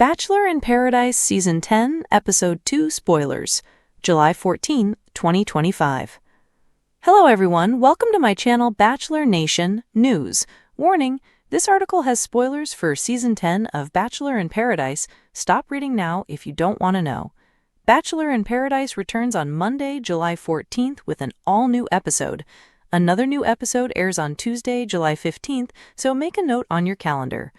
Bachelor in Paradise Season 10, Episode 2 Spoilers, July 14, 2025. Hello everyone, welcome to my channel Bachelor Nation News. Warning, this article has spoilers for Season 10 of Bachelor in Paradise. Stop reading now if you don't want to know. Bachelor in Paradise returns on Monday, July 14th with an all-new episode. Another new episode airs on Tuesday, July 15th, so make a note on your calendar.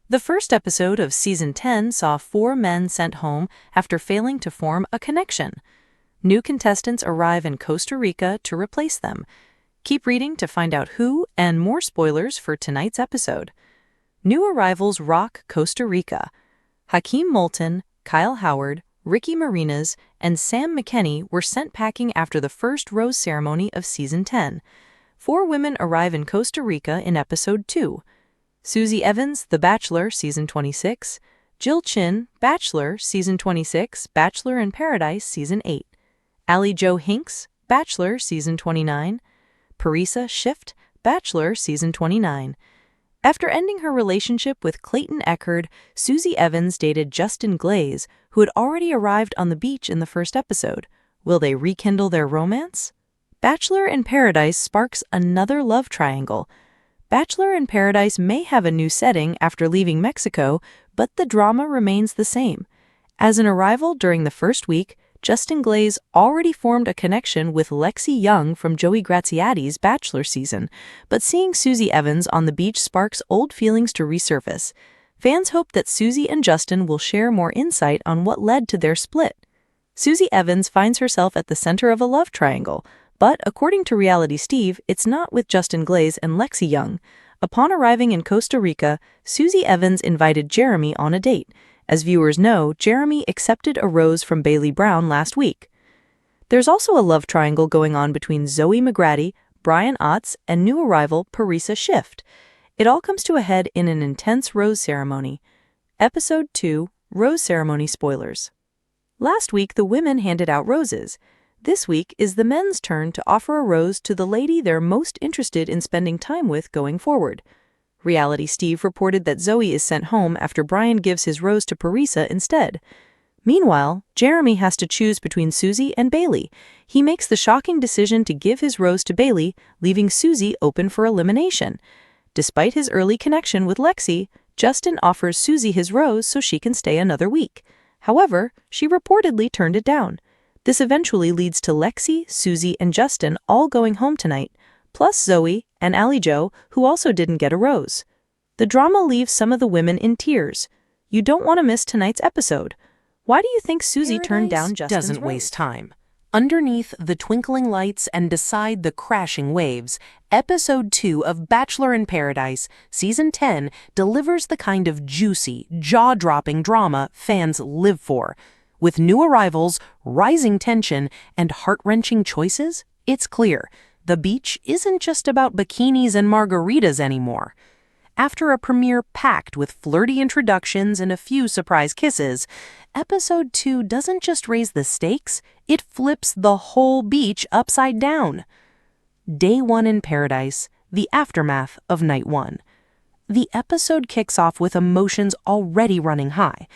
The first episode of Season 10 saw 4 men sent home after failing to form a connection. New contestants arrive in Costa Rica to replace them. Keep reading to find out who and more spoilers for tonight's episode. New arrivals rock Costa Rica. Hakeem Moulton, Kyle Howard, Ricky Marinas, and Sam McKenney were sent packing after the first rose ceremony of Season 10. 4 women arrive in Costa Rica in Episode 2. Susie Evans, The Bachelor, Season 26. Jill Chin, Bachelor, Season 26, Bachelor in Paradise, Season 8. Allie Jo Hinks, Bachelor, Season 29. Parisa Shift, Bachelor, Season 29. After ending her relationship with Clayton Echard, Susie Evans dated Justin Glaze, who had already arrived on the beach in the first episode. Will they rekindle their romance? Bachelor in Paradise sparks another love triangle. Bachelor in Paradise may have a new setting after leaving Mexico, but the drama remains the same. As an arrival during the first week, Justin Glaze already formed a connection with Lexi Young from Joey Graziati's Bachelor season, but seeing Susie Evans on the beach sparks old feelings to resurface. Fans hope that Susie and Justin will share more insight on what led to their split. Susie Evans finds herself at the center of a love triangle, but according to Reality Steve, it's not with Justin Glaze and Lexi Young. Upon arriving in Costa Rica, Susie Evans invited Jeremy on a date. As viewers know, Jeremy accepted a rose from Bailey Brown last week. There's also a love triangle going on between Zoe McGrady, Brian Otts, and new arrival Parisa Shift. It all comes to a head in an intense rose ceremony. Episode 2, Rose Ceremony Spoilers. Last week, the women handed out roses. This week is the men's turn to offer a rose to the lady they're most interested in spending time with going forward. Reality Steve reported that Zoe is sent home after Brian gives his rose to Parisa instead. Meanwhile, Jeremy has to choose between Susie and Bailey. He makes the shocking decision to give his rose to Bailey, leaving Susie open for elimination. Despite his early connection with Lexi, Justin offers Susie his rose so she can stay another week. However, she reportedly turned it down. This eventually leads to Lexi, Susie, and Justin all going home tonight, plus Zoe and Allie Jo, who also didn't get a rose. The drama leaves some of the women in tears. You don't want to miss tonight's episode. Why do you think Susie turned down Justin's doesn't rose? waste time. Underneath the twinkling lights and beside the crashing waves, Episode 2 of Bachelor in Paradise, Season 10 delivers the kind of juicy, jaw-dropping drama fans live for. With new arrivals, rising tension, and heart-wrenching choices, it's clear the beach isn't just about bikinis and margaritas anymore. After a premiere packed with flirty introductions and a few surprise kisses, Episode 2 doesn't just raise the stakes, it flips the whole beach upside down. Day 1 in Paradise, the aftermath of Night 1. The episode kicks off with emotions already running high.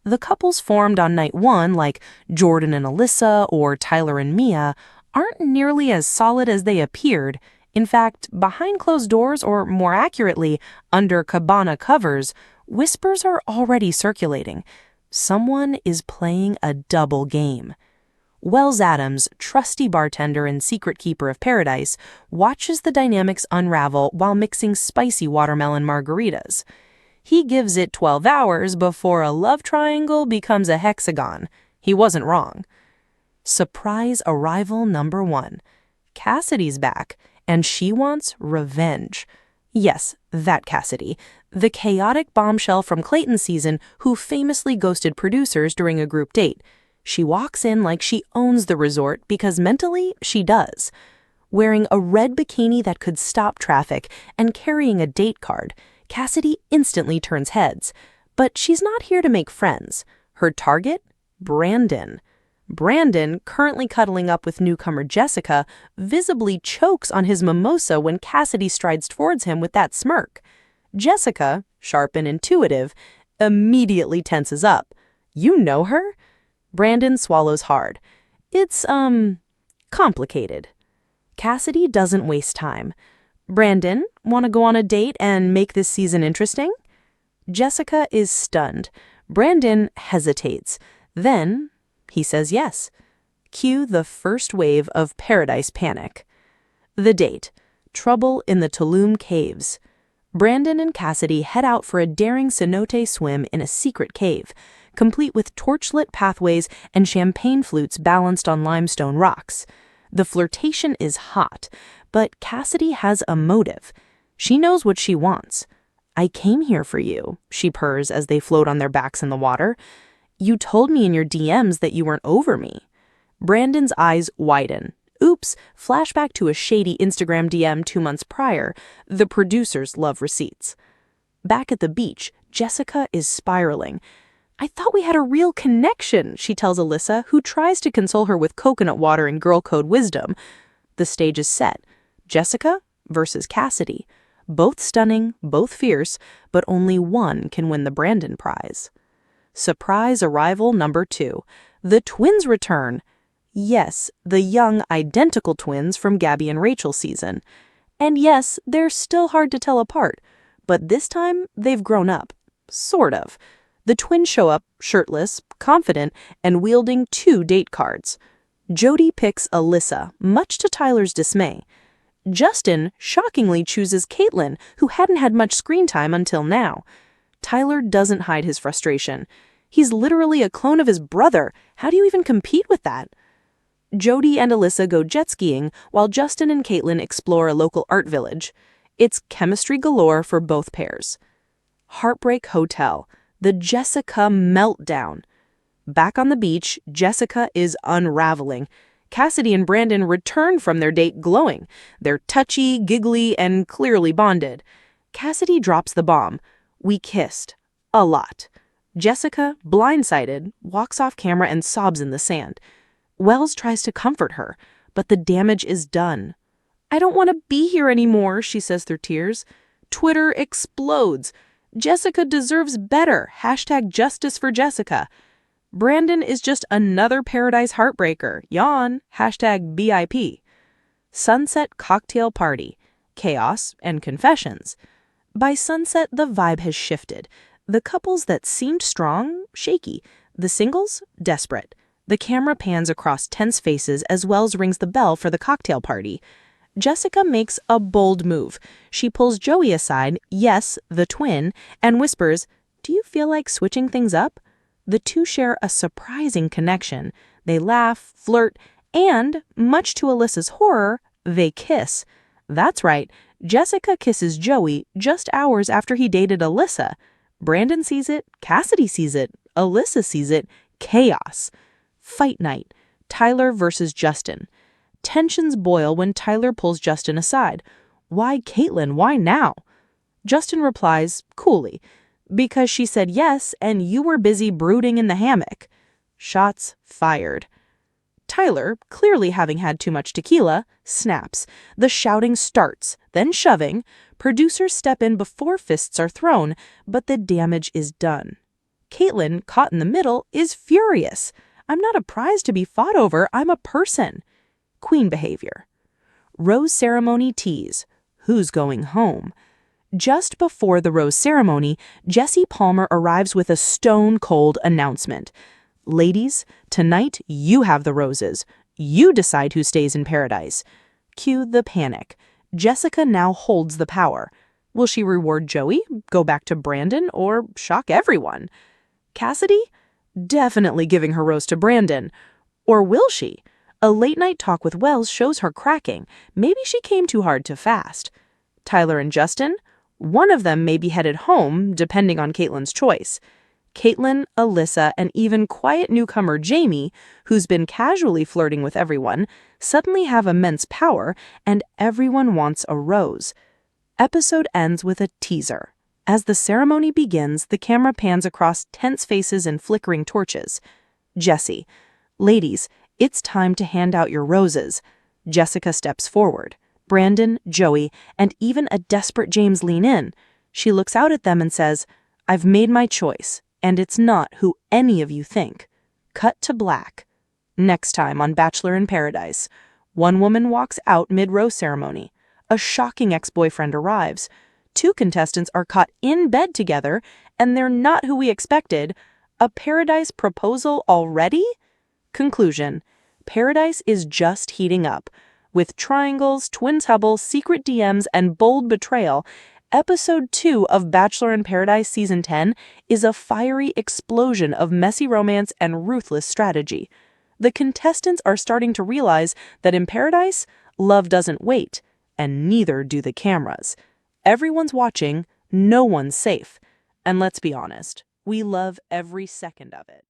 The couples formed on Night 1, like Jordan and Alyssa or Tyler and Mia, aren't nearly as solid as they appeared. In fact, behind closed doors, or more accurately, under cabana covers, whispers are already circulating. Someone is playing a double game. Wells Adams, trusty bartender and secret keeper of paradise, watches the dynamics unravel while mixing spicy watermelon margaritas. He gives it 12 hours before a love triangle becomes a hexagon. He wasn't wrong. Surprise arrival number 1. Cassidy's back, and she wants revenge. Yes, that Cassidy, the chaotic bombshell from Clayton's season who famously ghosted producers during a group date. She walks in like she owns the resort because mentally she does. Wearing a red bikini that could stop traffic and carrying a date card, Cassidy instantly turns heads. But she's not here to make friends. Her target? Brandon. Brandon, currently cuddling up with newcomer Jessica, visibly chokes on his mimosa when Cassidy strides towards him with that smirk. Jessica, sharp and intuitive, immediately tenses up. You know her? Brandon swallows hard. It's, complicated. Cassidy doesn't waste time. Brandon, want to go on a date and make this season interesting? Jessica is stunned. Brandon hesitates. Then he says yes. Cue the first wave of paradise panic. The date. Trouble in the Tulum Caves. Brandon and Cassidy head out for a daring cenote swim in a secret cave, complete with torchlit pathways and champagne flutes balanced on limestone rocks. The flirtation is hot, but Cassidy has a motive. She knows what she wants. I came here for you, she purrs as they float on their backs in the water. You told me in your DMs that you weren't over me. Brandon's eyes widen. Oops, flashback to a shady Instagram DM 2 months prior. The producers love receipts. Back at the beach, Jessica is spiraling. I thought we had a real connection, she tells Alyssa, who tries to console her with coconut water and girl code wisdom. The stage is set. Jessica versus Cassidy. Both stunning, both fierce, but only one can win the Brandon prize. Surprise arrival number 2. The twins return. Yes, the young, identical twins from Gabby and Rachel season. And yes, they're still hard to tell apart, but this time they've grown up. Sort of. The twins show up, shirtless, confident, and wielding 2 date cards. Jody picks Alyssa, much to Tyler's dismay. Justin shockingly chooses Caitlin, who hadn't had much screen time until now. Tyler doesn't hide his frustration. He's literally a clone of his brother. How do you even compete with that? Jody and Alyssa go jet skiing while Justin and Caitlin explore a local art village. It's chemistry galore for both pairs. Heartbreak Hotel. The Jessica meltdown. Back on the beach, Jessica is unraveling. Cassidy and Brandon return from their date glowing. They're touchy, giggly, and clearly bonded. Cassidy drops the bomb. We kissed. A lot. Jessica, blindsided, walks off camera and sobs in the sand. Wells tries to comfort her, but the damage is done. I don't want to be here anymore, she says through tears. Twitter explodes. Jessica deserves better. #Justice for Jessica. Brandon is just another paradise heartbreaker. Yawn. #BIP. Sunset cocktail party. Chaos and confessions. By sunset, the vibe has shifted. The couples that seemed strong, shaky. The singles, desperate. The camera pans across tense faces as Wells rings the bell for the cocktail party. Jessica makes a bold move. She pulls Joey aside, yes, the twin, and whispers, "Do you feel like switching things up?" The two share a surprising connection. They laugh, flirt, and, much to Alyssa's horror, they kiss. That's right, Jessica kisses Joey just hours after he dated Alyssa. Brandon sees it, Cassidy sees it, Alyssa sees it. Chaos. Fight night. Tyler versus Justin. Tensions boil when Tyler pulls Justin aside. Why Caitlin? Why now? Justin replies, coolly, because she said yes and you were busy brooding in the hammock. Shots fired. Tyler, clearly having had too much tequila, snaps. The shouting starts, then shoving. Producers step in before fists are thrown, but the damage is done. Caitlin, caught in the middle, is furious. I'm not a prize to be fought over, I'm a person. Queen behavior. Rose ceremony tease. Who's going home? Just before the rose ceremony, Jesse Palmer arrives with a stone-cold announcement. Ladies, tonight you have the roses. You decide who stays in paradise. Cue the panic. Jessica now holds the power. Will she reward Joey, go back to Brandon, or shock everyone? Cassidy? Definitely giving her rose to Brandon. Or will she? A late-night talk with Wells shows her cracking. Maybe she came too hard too fast. Tyler and Justin? One of them may be headed home, depending on Caitlin's choice. Caitlin, Alyssa, and even quiet newcomer Jamie, who's been casually flirting with everyone, suddenly have immense power, and everyone wants a rose. Episode ends with a teaser. As the ceremony begins, the camera pans across tense faces and flickering torches. Jesse. Ladies, it's time to hand out your roses. Jessica steps forward. Brandon, Joey, and even a desperate James lean in. She looks out at them and says, I've made my choice, and it's not who any of you think. Cut to black. Next time on Bachelor in Paradise, one woman walks out mid-rose ceremony. A shocking ex-boyfriend arrives. Two contestants are caught in bed together, and they're not who we expected. A Paradise proposal already? Conclusion: Paradise is just heating up. With triangles, twin doubles, secret DMs, and bold betrayal, Episode 2 of Bachelor in Paradise Season 10 is a fiery explosion of messy romance and ruthless strategy. The contestants are starting to realize that in Paradise, love doesn't wait, and neither do the cameras. Everyone's watching, no one's safe. And let's be honest, we love every second of it.